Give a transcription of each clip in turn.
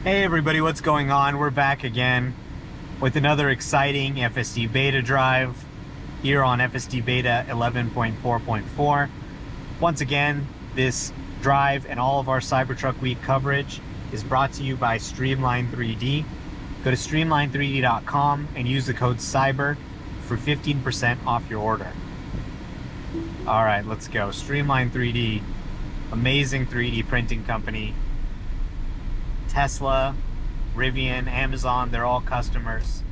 Hey everybody, what's going on? We're back again with another exciting FSD beta drive here on FSD beta 11.4.4. Once again, this drive and all of our Cybertruck Week coverage is brought to you by Streamline 3D. Go to streamline3d.com and use the code CYBER for 15% off your order. All right, let's go. Streamline 3D, amazing 3D printing company. Tesla, Rivian, Amazon, they're all customers.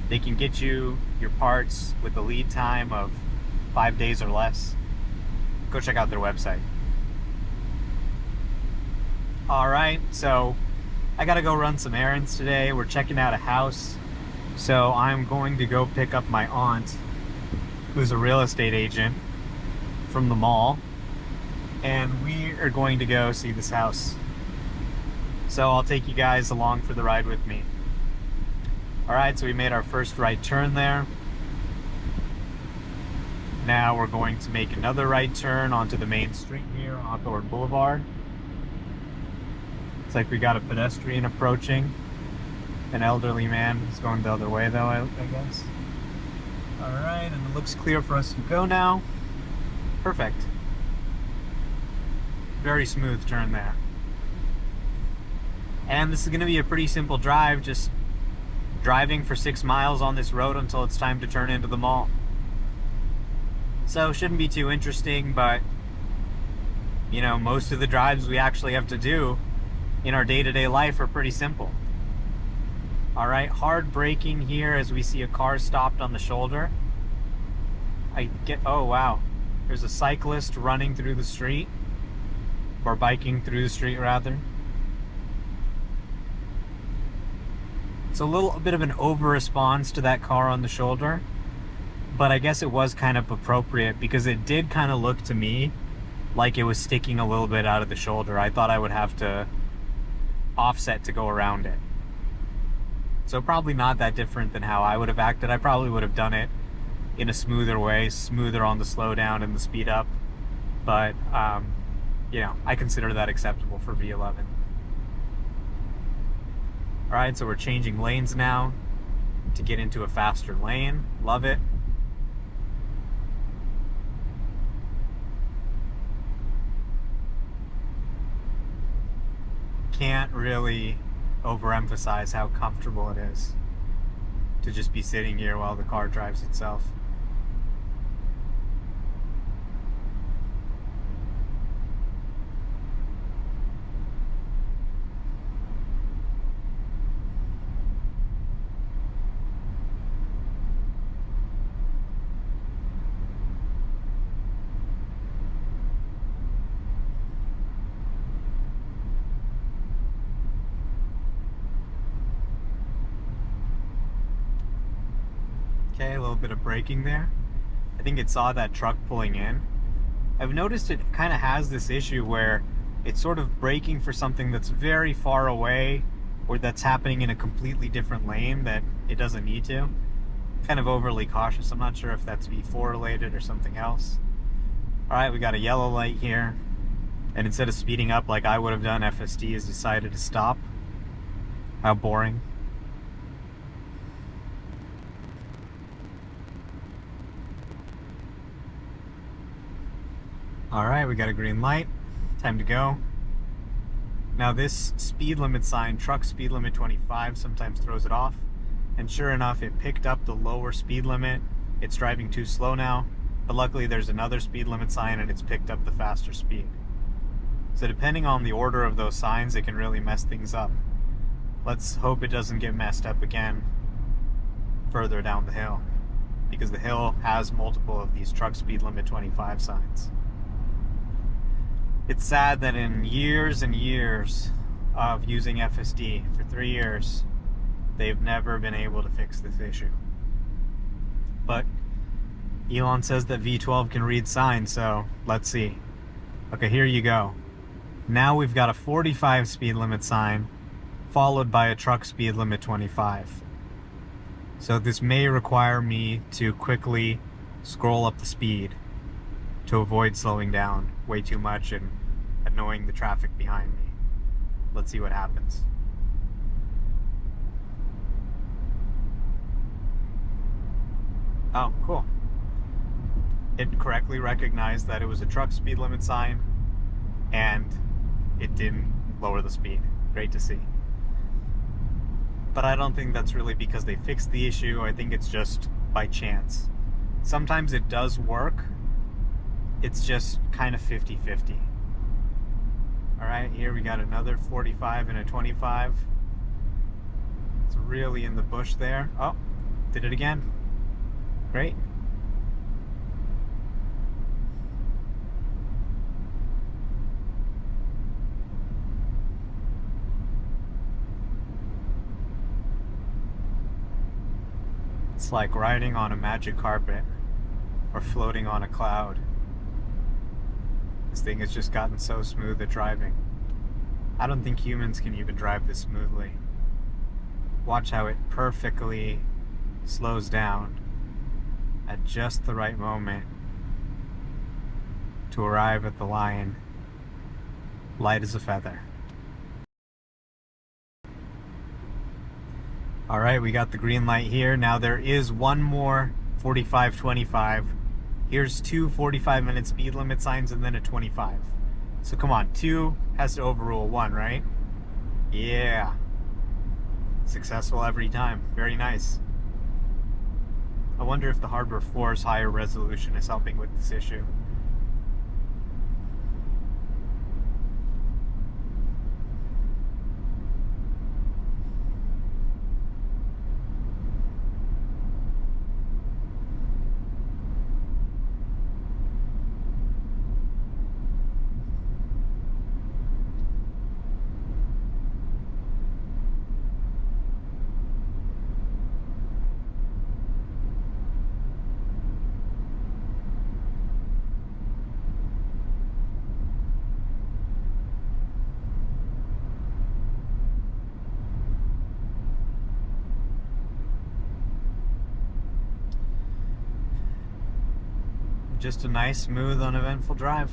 They can get you your parts with a lead time of 5 days or less. Go check out their website. All right, so I gotta go run some errands today. We're checking out a house. So I'm going to go pick up my aunt, who's a real estate agent from the mall. And we are going to go see this house. So I'll take you guys along for the ride with me. All right, so we made our first right turn there. Now we're going to make another right turn onto the main street here, Hawthorne Boulevard. Looks like we got a pedestrian approaching. An elderly man is going the other way though, I guess. All right, and it looks clear for us to go now. Perfect. Very smooth turn there. And this is going to be a pretty simple drive, just driving for 6 miles on this road until it's time to turn into the mall. So shouldn't be too interesting, but you know, most of the drives we actually have to do in our day-to-day life are pretty simple. All right, hard braking here as we see a car stopped on the shoulder. Oh wow, there's a cyclist running through the street, or biking through the street rather. It's a little bit of an over response to that car on the shoulder, but I guess it was kind of appropriate because it did kind of look to me like it was sticking a little bit out of the shoulder. I thought I would have to offset to go around it. So probably not that different than how I would have acted. I probably would have done it in a smoother way, smoother on the slow down and the speed up. But, you know, I consider that acceptable for V11. All right, so we're changing lanes now to get into a faster lane. Love it. Can't really overemphasize how comfortable it is to just be sitting here while the car drives itself. Okay, a little bit of braking there. I think it saw that truck pulling in. I've noticed it kind of has this issue where it's sort of braking for something that's very far away or that's happening in a completely different lane that it doesn't need to. Kind of overly cautious. I'm not sure if that's V4 related or something else. All right, we got a yellow light here. And instead of speeding up like I would have done, FSD has decided to stop. How boring. All right, we got a green light. Time to go. Now this speed limit sign, truck speed limit 25, sometimes throws it off. And sure enough, it picked up the lower speed limit. It's driving too slow now, but luckily there's another speed limit sign and it's picked up the faster speed. So depending on the order of those signs, it can really mess things up. Let's hope it doesn't get messed up again further down the hill, because the hill has multiple of these truck speed limit 25 signs. It's sad that in years and years of using FSD, for 3 years, they've never been able to fix this issue. But Elon says that V12 can read signs, so let's see. Okay, here you go. Now we've got a 45 speed limit sign, followed by a truck speed limit 25. So this may require me to quickly scroll up the speed to avoid slowing down way too much and annoying the traffic behind me. Let's see what happens. Oh, cool. It correctly recognized that it was a truck speed limit sign, and it didn't lower the speed. Great to see. But I don't think that's really because they fixed the issue. I think it's just by chance. Sometimes it does work. It's just kind of 50-50. All right, here we got another 45 and a 25. It's really in the bush there. Oh, did it again. Great. It's like riding on a magic carpet or floating on a cloud. This thing has just gotten so smooth at driving. I don't think humans can even drive this smoothly. Watch how it perfectly slows down at just the right moment to arrive at the line, light as a feather. All right, we got the green light here. Now there is one more 45-25. Here's two 45-minute speed limit signs and then a 25. So come on, 2 has to overrule 1, right? Yeah. Successful every time. Very nice. I wonder if the Hardware 4's higher resolution is helping with this issue. Just a nice, smooth, uneventful drive.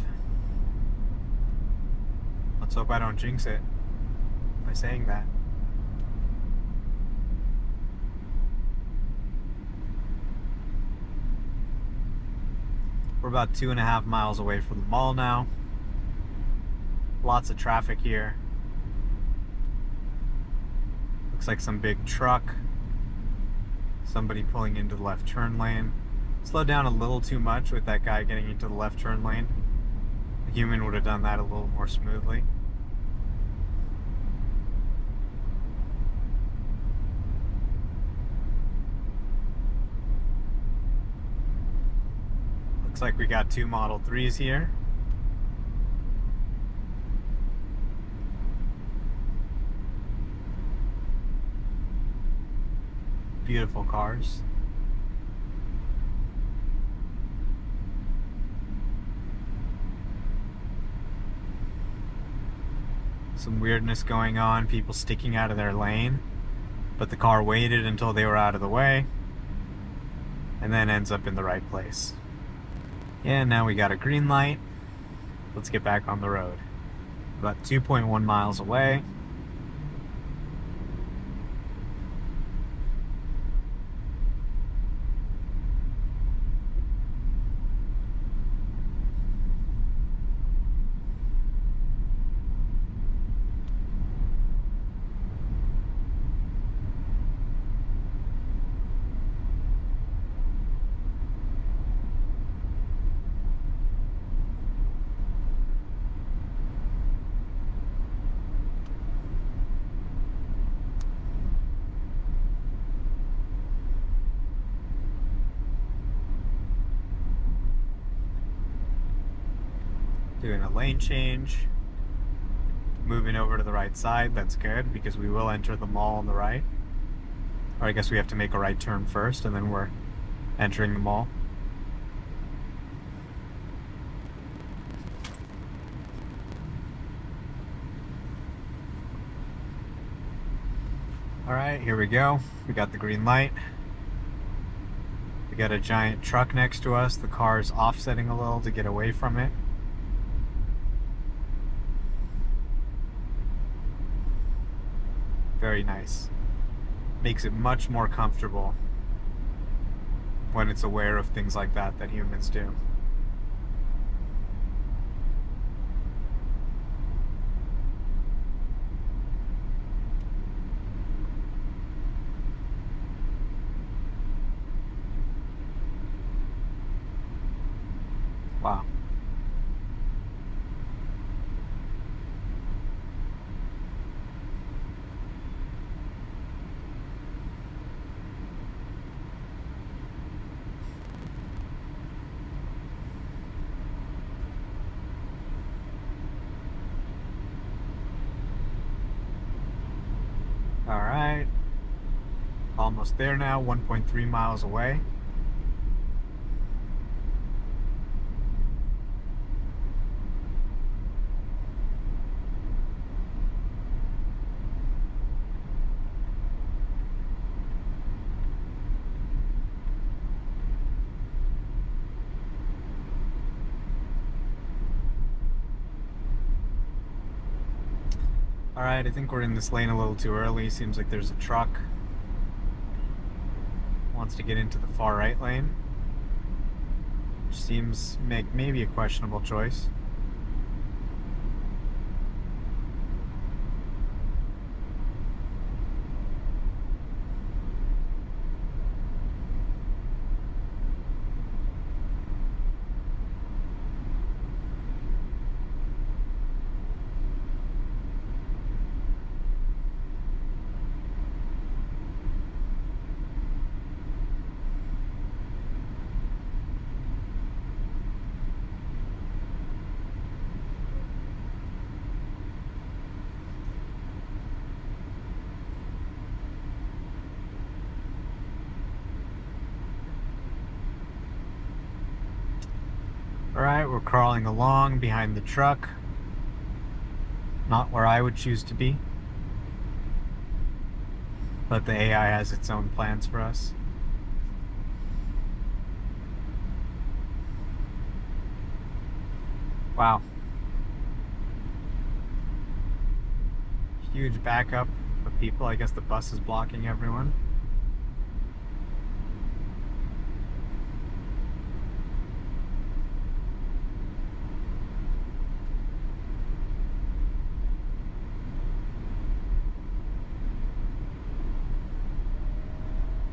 Let's hope I don't jinx it by saying that. We're about 2.5 miles away from the mall now. Lots of traffic here. Looks like some big truck. Somebody pulling into the left turn lane. Slowed down a little too much with that guy getting into the left turn lane. A human would have done that a little more smoothly. Looks like we got 2 Model 3s here. Beautiful cars. Some weirdness going on, people sticking out of their lane, but the car waited until they were out of the way and then ends up in the right place. Yeah, now we got a green light. Let's get back on the road. About 2.1 miles away. Doing a lane change, moving over to the right side. That's good because we will enter the mall on the right. Or I guess we have to make a right turn first and then we're entering the mall. Alright, here we go. We got the green light. We got a giant truck next to us. The car's offsetting a little to get away from it. Very nice. Makes it much more comfortable when it's aware of things like that humans do. Wow. All right. Almost there now, 1.3 miles away. Alright, I think we're in this lane a little too early. Seems like there's a truck. Wants to get into the far right lane. Which seems maybe a questionable choice. Alright, we're crawling along behind the truck. Not where I would choose to be. But the AI has its own plans for us. Wow. Huge backup of people. I guess the bus is blocking everyone.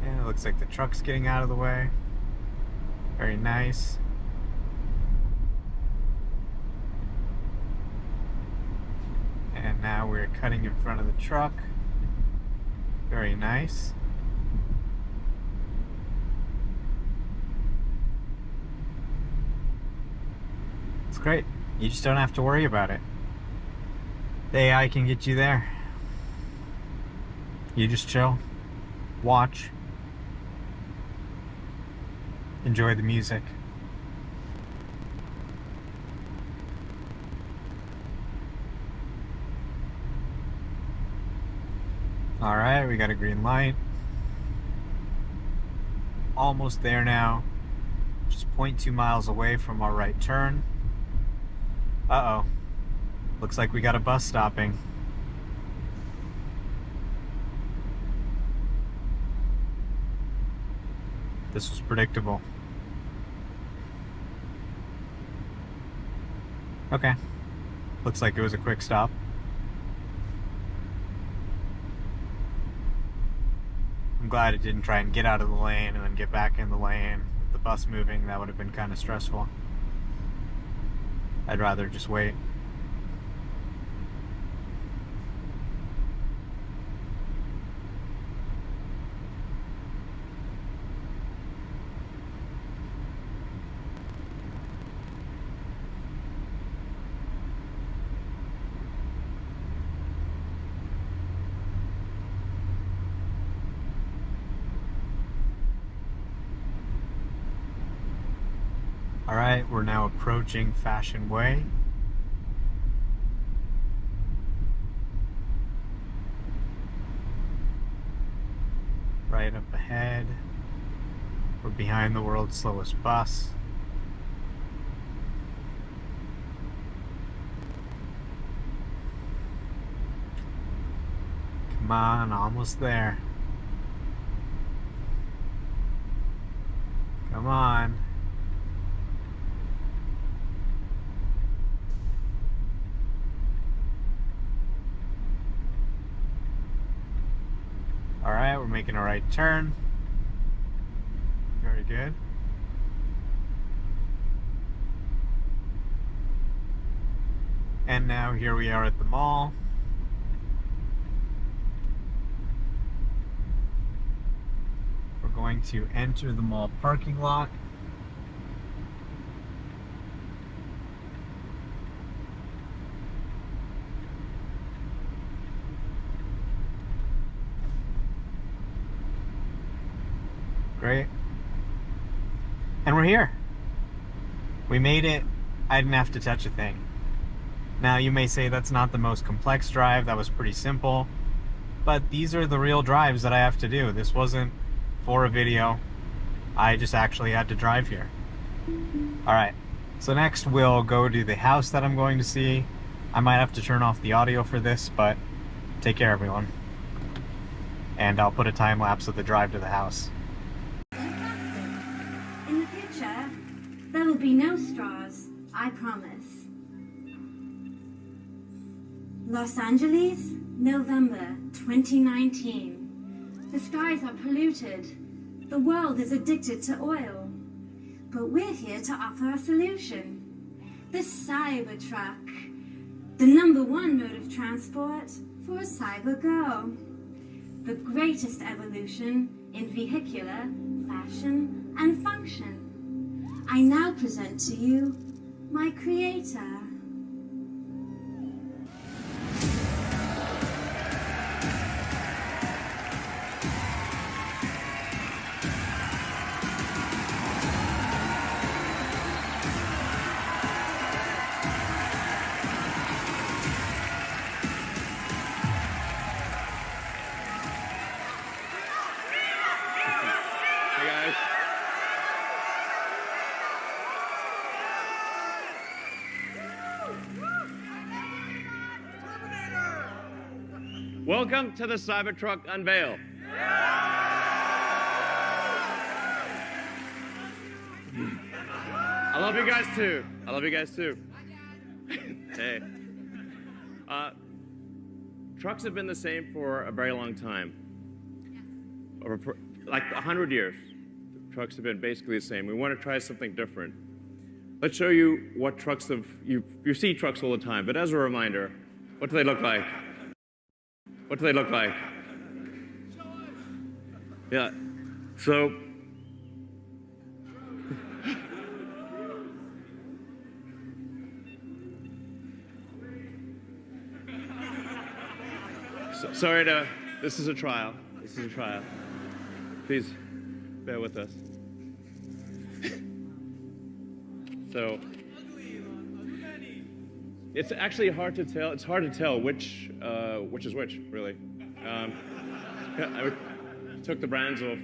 Yeah, it looks like the truck's getting out of the way. Very nice. And now we're cutting in front of the truck. Very nice. It's great. You just don't have to worry about it. The AI can get you there. You just chill, watch, enjoy the music. Alright, we got a green light. Almost there now. Just 0.2 miles away from our right turn. Uh-oh. Looks like we got a bus stopping. This was predictable. Okay. Looks like it was a quick stop. I'm glad it didn't try and get out of the lane and then get back in the lane. With the bus moving, that would have been kind of stressful. I'd rather just wait. Alright, we're now approaching Fashion Way. Right up ahead. We're behind the world's slowest bus. Come on, almost there. Come on. All right, we're making a right turn. Very good. And now here we are at the mall. We're going to enter the mall parking lot. Great. And we're here. We made it. I didn't have to touch a thing. Now you may say that's not the most complex drive, that was pretty simple, but these are the real drives that I have to do. This wasn't for a video. I just actually had to drive here. Alright, so next we'll go to the house that I'm going to see. I might have to turn off the audio for this, but take care everyone. And I'll put a time lapse of the drive to the house. In the future, there will be no straws, I promise. Los Angeles, November 2019. The skies are polluted. The world is addicted to oil. But we're here to offer a solution. The Cybertruck, the #1 mode of transport for a cyber girl. The greatest evolution in vehicular, fashion, and function. I now present to you my creator. Welcome to the Cybertruck unveil. I love you guys too. I love you guys too. Hey. Trucks have been the same for a very long time. Like 100 years. Trucks have been basically the same. We want to try something different. Let's show you what trucks have, you see trucks all the time, but as a reminder, what do they look like? What do they look like? Yeah, so sorry to, this is a trial. This is a trial. Please bear with us. So it's actually hard to tell. It's hard to tell which is which, really. We took the brands off,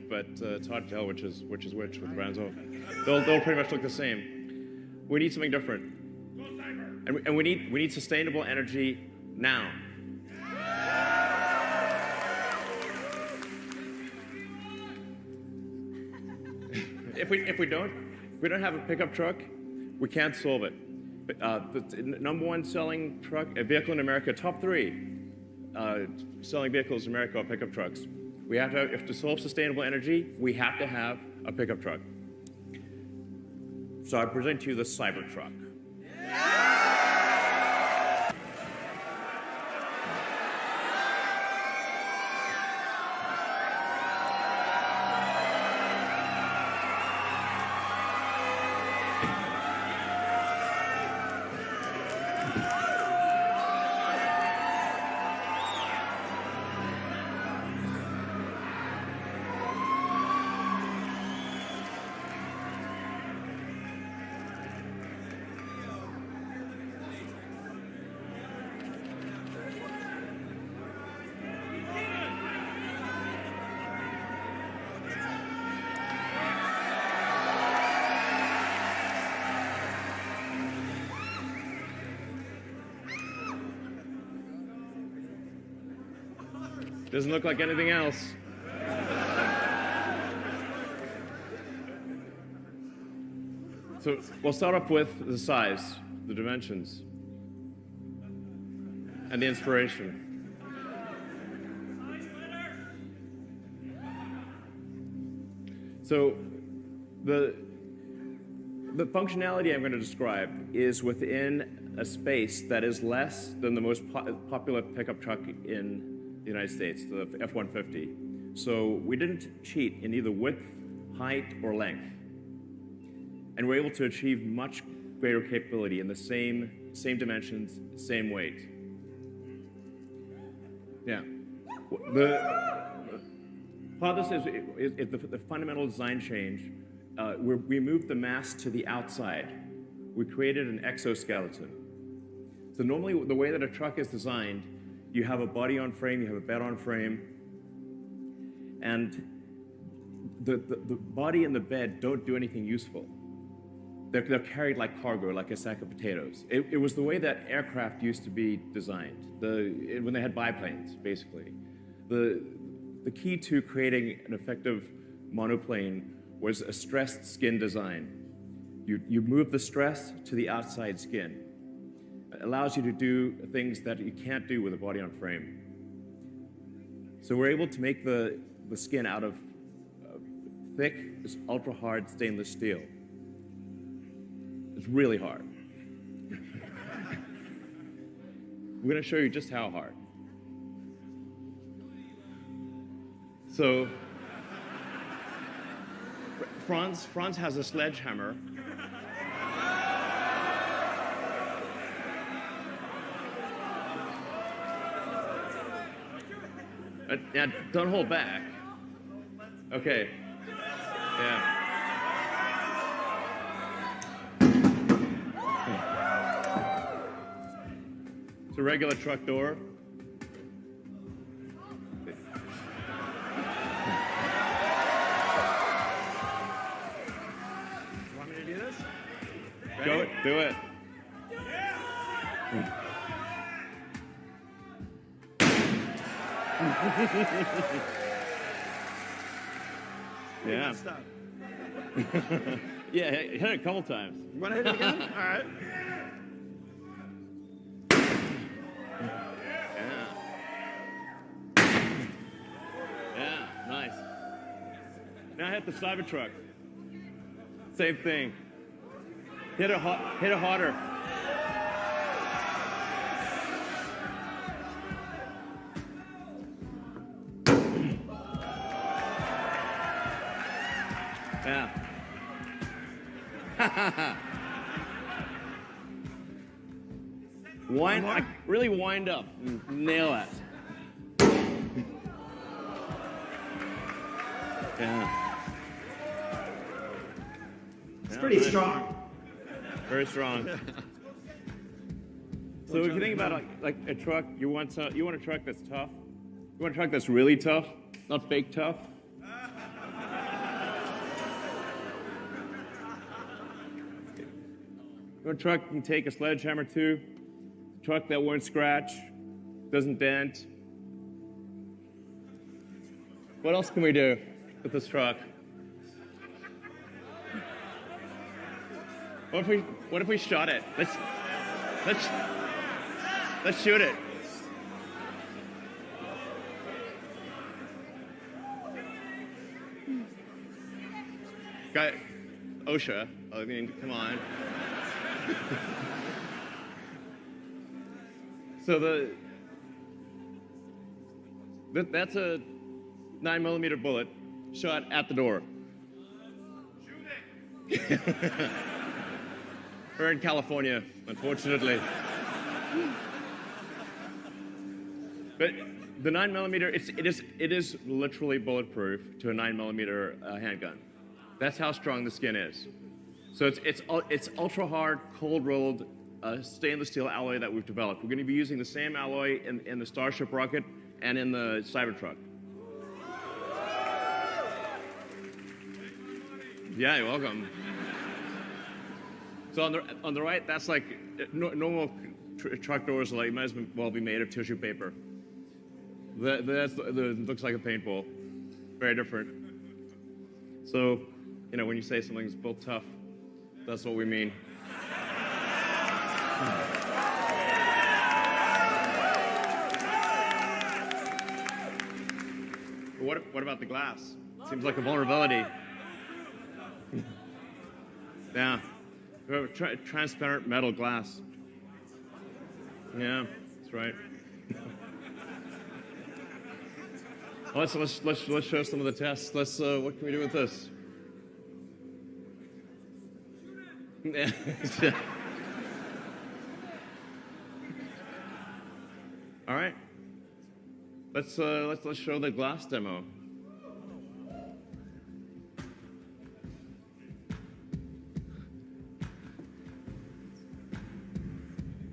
but it's hard to tell which is which with the brands off. They'll pretty much look the same. We need something different, and we need sustainable energy now. If we don't have a pickup truck, we can't solve it. The #1 selling truck, a vehicle in America, top 3 selling vehicles in America are pickup trucks. We have to, if to solve sustainable energy, we have to have a pickup truck. So I present to you the Cybertruck. Doesn't look like anything else. So we'll start off with the size, the dimensions, and the inspiration. So the functionality I'm going to describe is within a space that is less than the most popular pickup truck in the United States, the F-150. So we didn't cheat in either width, height, or length. And we're able to achieve much greater capability in the same dimensions, same weight. Yeah. Part of this is the fundamental design change. We moved the mass to the outside. We created an exoskeleton. So normally, the way that a truck is designed, you have a body on frame, you have a bed on frame, and the body and the bed don't do anything useful. They're carried like cargo, like a sack of potatoes. It was the way that aircraft used to be designed, when they had biplanes, basically. The key to creating an effective monoplane was a stressed skin design. You move the stress to the outside skin. It allows you to do things that you can't do with a body on frame. So we're able to make the skin out of thick, ultra-hard stainless steel. It's really hard. We're going to show you just how hard. So, Franz has a sledgehammer. Now, don't hold back. Okay. Yeah. It's a regular truck door. Want me to do this? Go it, do it. Yeah. Stop. Yeah, hit it a couple times. You want to hit it again? All right. Yeah, nice. Now hit the Cybertruck. Same thing. Hit it harder. Yeah. Really wind up. Nail it. Yeah. It's pretty strong. Very strong. So if you think about like a truck, you want a truck that's tough. You want a truck that's really tough, not fake tough. You want a truck can take a sledgehammer to, a truck that won't scratch, doesn't dent. What else can we do with this truck? What if we shot it? Let's shoot it. Got OSHA. I mean, come on. So that's a 9mm bullet shot at the door. Shoot it. We're in California, unfortunately. But the 9mm, it is literally bulletproof to a 9mm handgun. That's how strong the skin is. So it's ultra hard, cold rolled stainless steel alloy that we've developed. We're going to be using the same alloy in the Starship rocket and in the Cybertruck. Yeah, you're welcome. So on the right, that's like normal truck doors, like might as well be made of tissue paper. looks like a paintball. Very different. So, you know, when you say something's built tough, that's what we mean. What about the glass? Seems like a vulnerability. Yeah. Transparent metal glass. Yeah, that's right. Let's show some of the tests. What can we do with this? All right. Let's show the glass demo.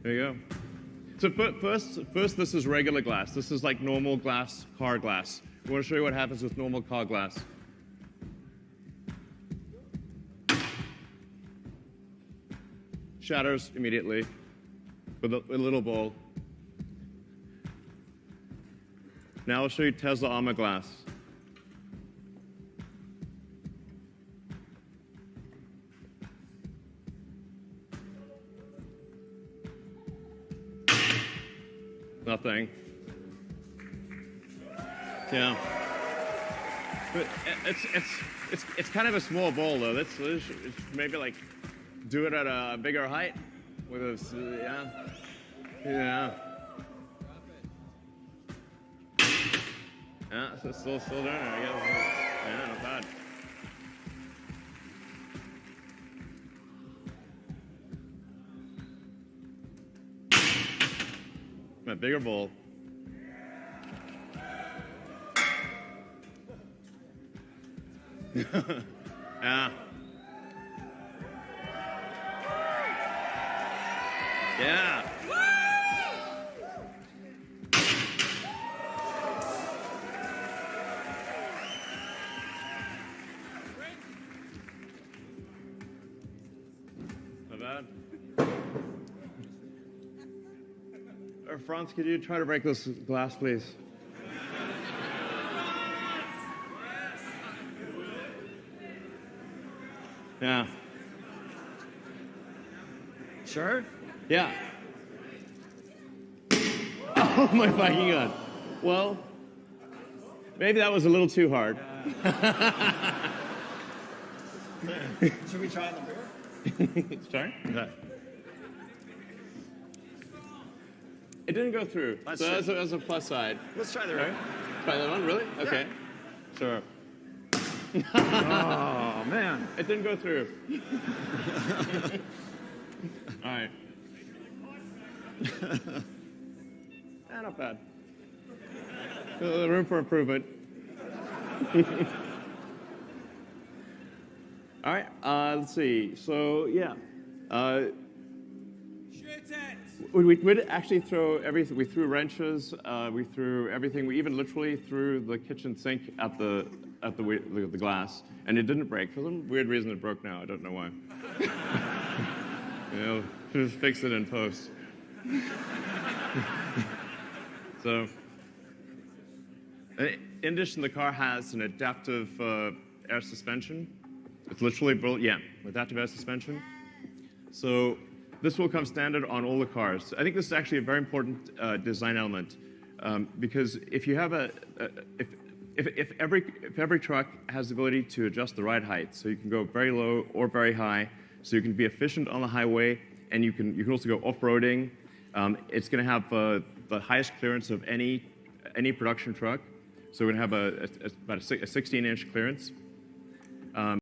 There you go. So first, this is regular glass. This is like normal glass, car glass. I want to show you what happens with normal car glass. Shatters immediately with a little ball. Now I'll show you Tesla Armor glass. Nothing. Yeah. But it's kind of a small ball though. It's maybe like do it at a bigger height with a yeah. Yeah, so still doing it, I guess. Yeah, not bad. A bigger bowl. Yeah. Yeah. Not bad. Franz, could you try to break this glass, please? Yeah. Sure? Yeah. Oh my fucking God. Well, maybe that was a little too hard. Should we try the beer? Sorry? Okay. It didn't go through. So that's a plus side. Let's try the Right? beer. Try that one, really? Okay. Sure. Oh, man. It didn't go through. All right. Not bad. Room for improvement. All right. Let's see. So yeah. We did actually throw everything. We threw wrenches. We threw everything. We even literally threw the kitchen sink at the glass, and it didn't break. For some weird reason, it broke now. I don't know why. You know, just fix it in post. So, in addition, the car has an adaptive air suspension. It's literally built, adaptive air suspension. So this will come standard on all the cars. I think this is actually a very important design element because if you have if every truck has the ability to adjust the ride height, so you can go very low or very high, so you can be efficient on the highway, and you can also go off-roading. It's going to have the highest clearance of any production truck. So we're going to have about a 16-inch clearance.